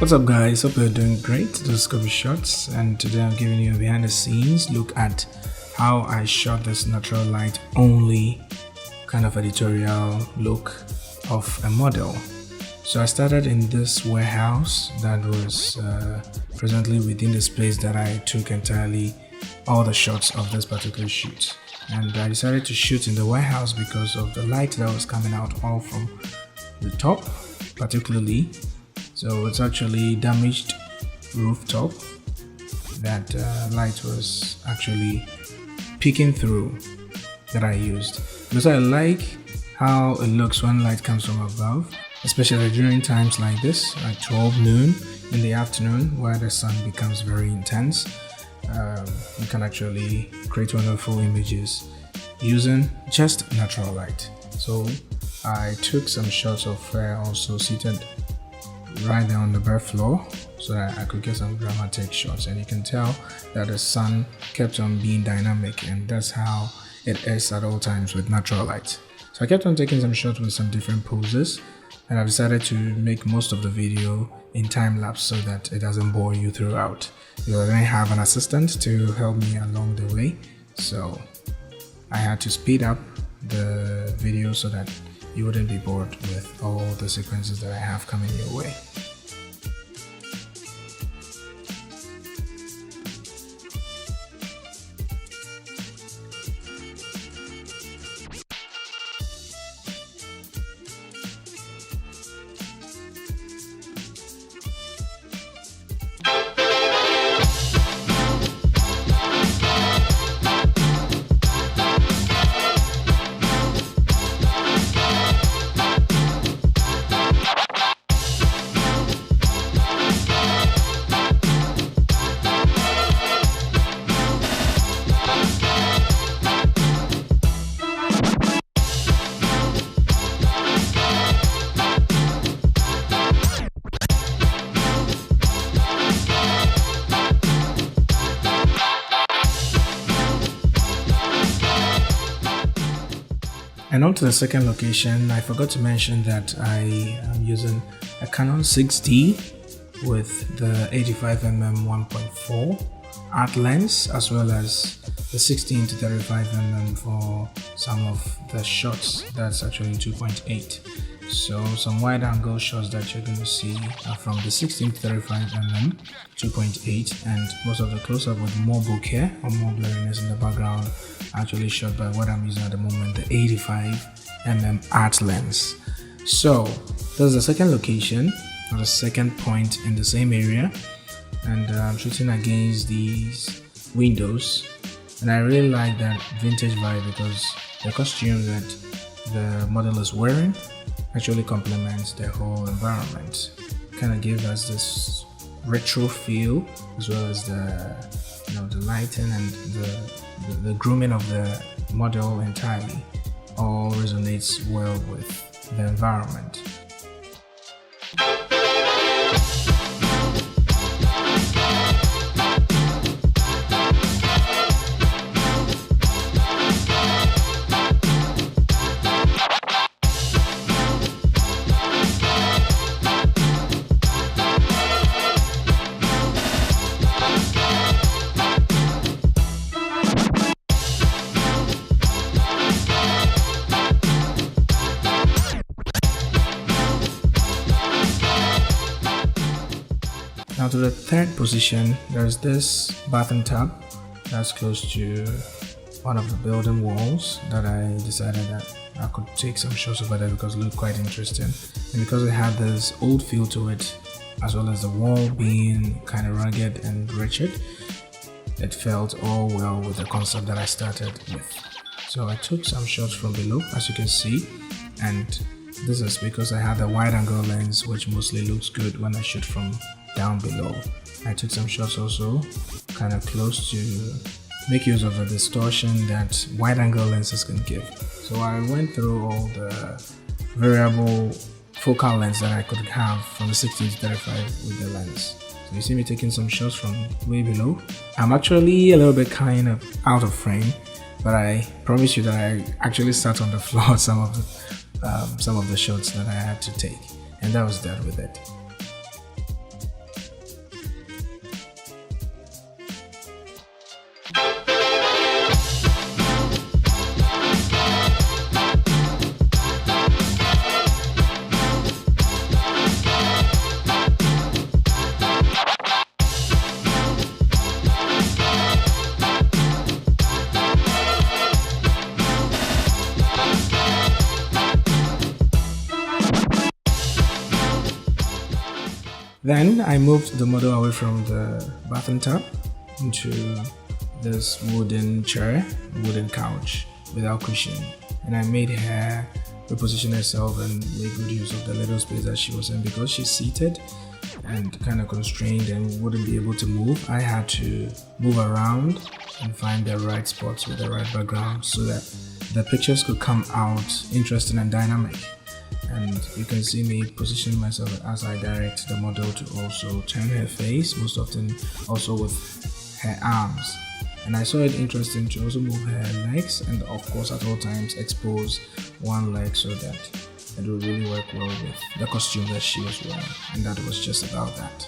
What's up guys, hope you're doing great. This is Kobe Shots, and today I'm giving you a behind the scenes look at how I shot this natural light only kind of editorial look of a model. So I started in this warehouse that was presently within this place that I took entirely all the shots of this particular shoot, and I decided to shoot in the warehouse because of the light that was coming out all from the top particularly. So it's actually damaged rooftop that light was actually peeking through that I used, because I like how it looks when light comes from above, especially during times like this, like 12 noon in the afternoon where the sun becomes very intense. You can actually create wonderful images using just natural light. So I took some shots of her also seated right there on the bare floor so that I could get some dramatic shots, and you can tell that the sun kept on being dynamic, and that's how it is at all times with natural light. So I kept on taking some shots with some different poses, and I decided to make most of the video in time-lapse so that it doesn't bore you throughout, because I didn't have an assistant to help me along the way, so I had to speed up the video so that you wouldn't be bored with all the sequences that I have coming your way. And on to the second location, I forgot to mention that I am using a Canon 6D with the 85mm 1.4 art lens, as well as the 16 to 35mm for some of the shots. That's actually 2.8. So some wide angle shots that you're going to see are from the 16 to 35mm 2.8, and most of the close-up with more bokeh or more blurriness in the background actually shot by what I'm using at the moment, the 85mm art lens. So this is the second location, or the second point in the same area, and I'm shooting against these windows, and I really like that vintage vibe because the costume that the model is wearing actually complements the whole environment. Kind of gives us this retro feel, as well as the lighting and the grooming of the model entirely all resonates well with the environment. Now to the third position, there's this bathroom tub that's close to one of the building walls that I decided that I could take some shots over there because it looked quite interesting, and because it had this old feel to it, as well as the wall being kind of rugged and wretched, it felt all well with the concept that I started with. So I took some shots from below, as you can see, and this is because I had a wide angle lens, which mostly looks good when I shoot from down below. I took some shots also kind of close to make use of the distortion that wide angle lenses can give. So I went through all the variable focal lengths that I could have from the 60 to 35 with the lens. So you see me taking some shots from way below. I'm actually a little bit kind of out of frame, but I promise you that I actually sat on the floor some of the shots that I had to take, and that was that with it. Then I moved the model away from the bathroom tub into this wooden chair, wooden couch without cushion, and I made her reposition herself and make good use of the little space that she was in. Because she's seated and kind of constrained and wouldn't be able to move, I had to move around and find the right spots with the right background so that the pictures could come out interesting and dynamic. And you can see me positioning myself as I direct the model to also turn her face, most often also with her arms. And I saw it interesting to also move her legs, and of course at all times expose one leg so that it will really work well with the costume that she was wearing. And that was just about that.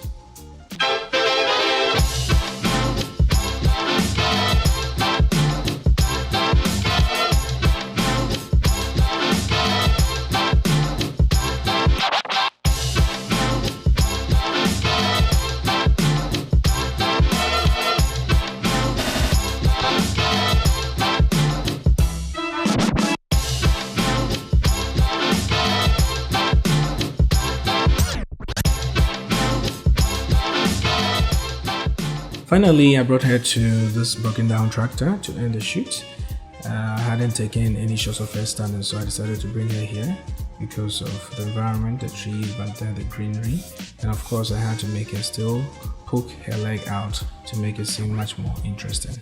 Finally, I brought her to this broken down tractor to end the shoot. I hadn't taken any shots of her standing, so I decided to bring her here because of the environment, the trees back there, the greenery, and of course I had to make her still poke her leg out to make it seem much more interesting.